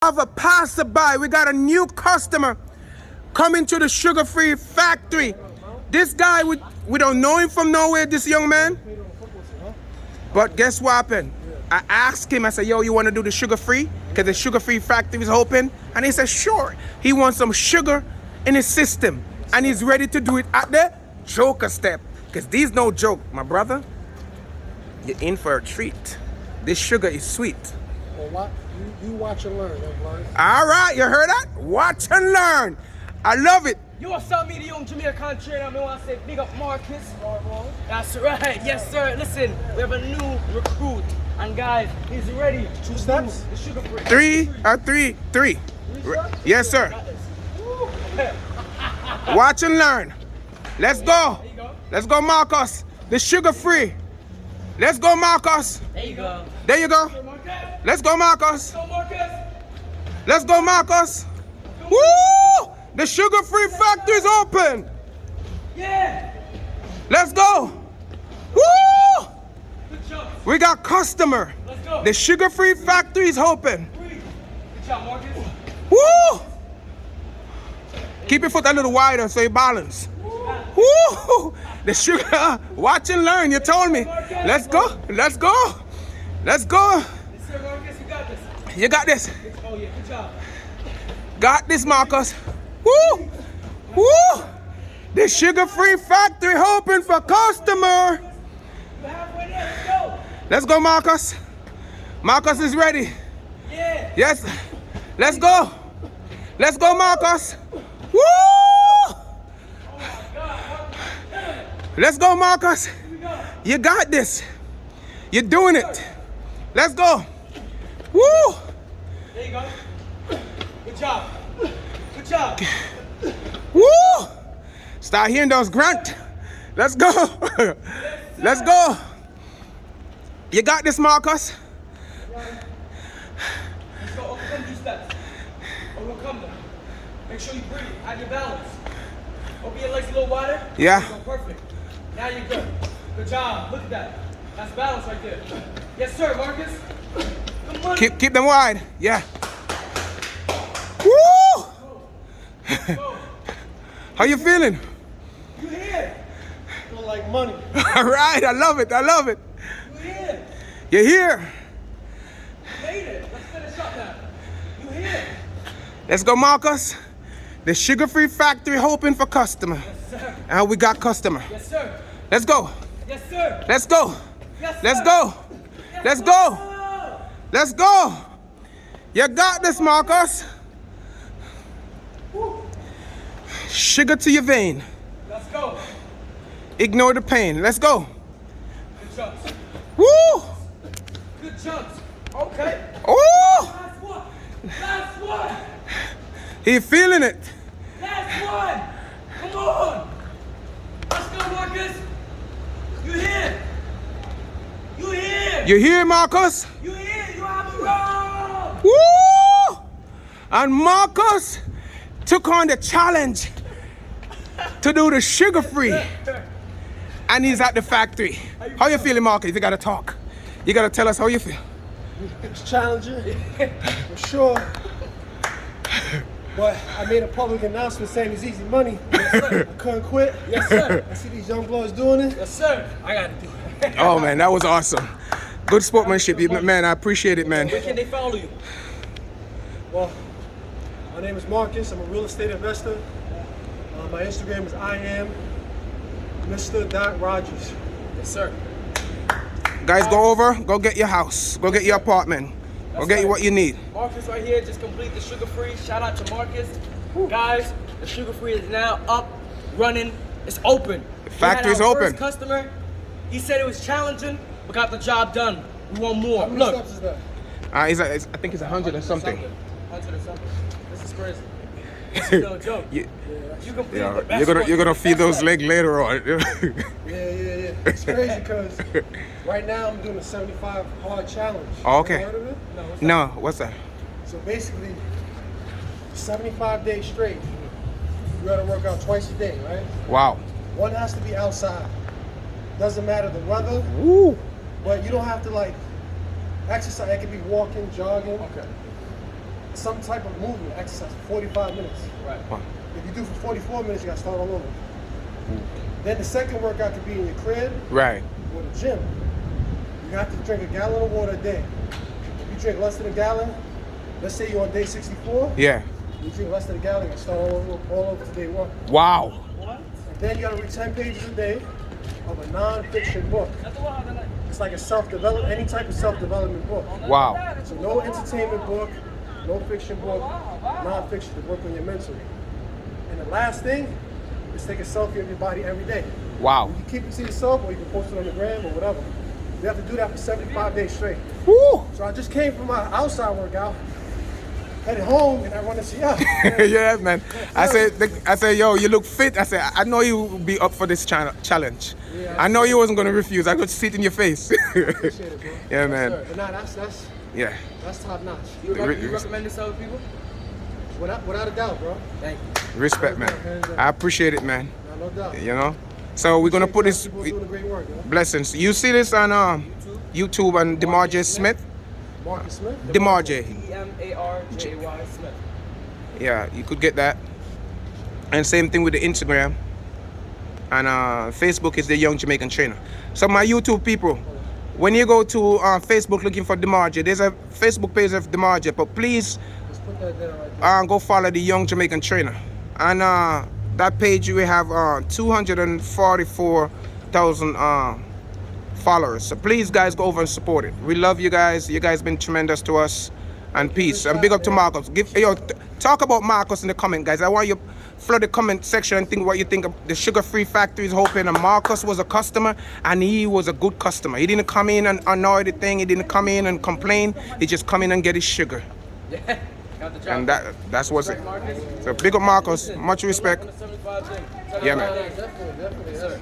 Of a passerby, we got a new customer coming to the sugar-free factory. This guy, we don't know him from nowhere, this young man. But guess what happened? I asked him, I said, yo, you want to do the sugar-free? Because the sugar-free factory is open. And he said, sure. He wants some sugar in his system. And he's ready to do it at the joker step. Because these no joke, my brother. You're in for a treat. This sugar is sweet. Well, what? You watch and learn, young blood. All right, you heard that? Watch and learn. I love it. You want to me, the young Jamaican trainer? I want to say big up Marcus. That's right. Yes, sir. Listen, we have a new recruit. And guys, he's ready. 2 steps? The sugar free. Three. Yes, sir. Watch and learn. Let's go. There you go. Let's go, Marcus. The sugar free. Let's go, Marcus. There you go. There you go. Let's go, Marcus. Go, Marcus. Let's go, Marcus. Woo! The sugar free factory is open. Yeah. Let's go. Woo! Good job. We got customer. Let's go. The sugar free factory is open. Good job, Marcus. Woo! Keep your foot a little wider so you balance. Woo! The sugar. Watch and learn. You told me. Let's go. Let's go. Let's go. Yes, sir, Marcus. You got this. You got this. Oh, yeah. Good job. Got this, Marcus. Woo! Woo! The sugar-free factory open for customer. We're halfway there. Let's go. Let's go, Marcus. Marcus is ready. Yeah. Yes. Let's go. Let's go, Marcus. Woo! Let's go, Marcus. You got this. You're doing it. Let's go. Woo! There you go. Good job. Good job. Woo! Start hearing those grunt. Let's go. Let's go. You got this, Marcus. Let's go. Overcome these steps. Overcome them. Make sure you breathe. Have your balance. Open your legs a little wider. Yeah. Go perfect. Now you're good. Good job. Look at that. That's balance right there. Yes, sir, Marcus. Come on. Keep them wide. Yeah. Woo! Go. How you feeling? You here. Feel like money. All right. I love it. I love it. You here. You're here. You made it. Let's finish up now. You here. Let's go, Marcus. The sugar-free factory hoping for customer. Yes, sir. And we got customer. Yes, sir. Let's go. Yes, sir. Let's go. Yes, sir. Let's go. Yes, Let's sir. go. Let's go. You got this, Marcus. Sugar to your vein. Let's go. Ignore the pain. Let's go. Good jumps. Woo! Good jumps. Okay. Oh! Last one. Last one. He feeling it. Last one. Come on. Let's go, Marcus. You here. You here. You hear, Marcus? You here. You have a roll. Woo! And Marcus took on the challenge to do the sugar-free. And he's at the factory. How you feeling, Marcus? If you gotta talk, you gotta tell us how you feel. It's challenging, for sure. But I made a public announcement saying it's easy money. I couldn't quit. Yes, sir. I see these young bloods doing it. Yes, sir. I gotta do it. Oh man, that was awesome. Good sportsmanship, man. I appreciate it, man. Where can they follow you? Well, my name is Marcus. I'm a real estate investor. My Instagram is I am Mr. Rogers. Yes, sir. Guys, go over, go get your house, go get your apartment, go get you what you need. Marcus right here just complete the sugar free. Shout out to Marcus. Guys, the sugar free is now up, running. It's open. The factory's open. First customer, he said it was challenging, but got the job done. We want more. How many Look. steps is that? I think it's 100 or something. 100 or something. This is crazy. This is no joke. You- You completed Yeah, the best you're gonna one. feed That's those right. legs later on. Yeah. It's crazy because right now I'm doing a 75 hard challenge. Oh, okay. You heard of it? No, what's No, what's that? So basically, 75 days straight, you gotta work out twice a day, right? Wow. One has to be outside. Doesn't matter the weather, Woo. but you don't have to like exercise. It could be walking, jogging. Okay. some type of movement, exercise, for 45 minutes. Right. If you do for 44 minutes, you gotta start all over. Then the second workout could be in your crib Right. or the gym. You have to drink a gallon of water a day. If you drink less than a gallon, let's say you're on day 64, Yeah. you drink less than a gallon, you start all over to day 1. Wow. And then you gotta read 10 pages a day of a non-fiction book. It's like a self-development, any type of self-development book. Wow. So no entertainment book, no fiction book, non-fiction to work on your mental. And the last thing is take a selfie of your body every day. Wow. You can keep it to yourself or you can post it on the gram or whatever. You have to do that for 75 days straight. Woo. So I just came from my outside workout, headed home, and I wanted to see ya. Yeah, man. I said, yo, you look fit. I said, I know you will be up for this challenge. Yeah, I know you wasn't gonna refuse. I could see it in your face. Appreciate it, bro. Yeah, man. But nah, Yeah. that's top notch. You recommend this to other people? Without a doubt, bro. Thank you. Respect, man. I appreciate it, man. Nah, no doubt. You know. So we're gonna put this People doing great work, yo. blessings. You see this on YouTube and DeMarJ Smith. Marcus Smith. DeMarJ. DeMarJ Smith. Yeah, you could get that. And same thing with the Instagram. And Facebook is the Young Jamaican Trainer. So my YouTube people, when you go to Facebook looking for DeMarJ, there's a Facebook page of DeMarJ, but please Just put that there right there. go follow the Young Jamaican Trainer. And that page we have 244,000 followers. So please guys go over and support it. We love you guys. You guys been tremendous to us. And peace. And big up to Marcus. Talk about Marcus in the comment, guys. I want you flood the comment section and think what you think of the Sugar Free Factory is hoping. And Marcus was a customer, and he was a good customer. He didn't come in and annoy the thing. He didn't come in and complain. He just come in and get his sugar. Yeah. Got the job. And that's what's it. Marcus. So big up Marcus. Much respect. On the 75 thing. Yeah, man. Definitely, Yes, sir.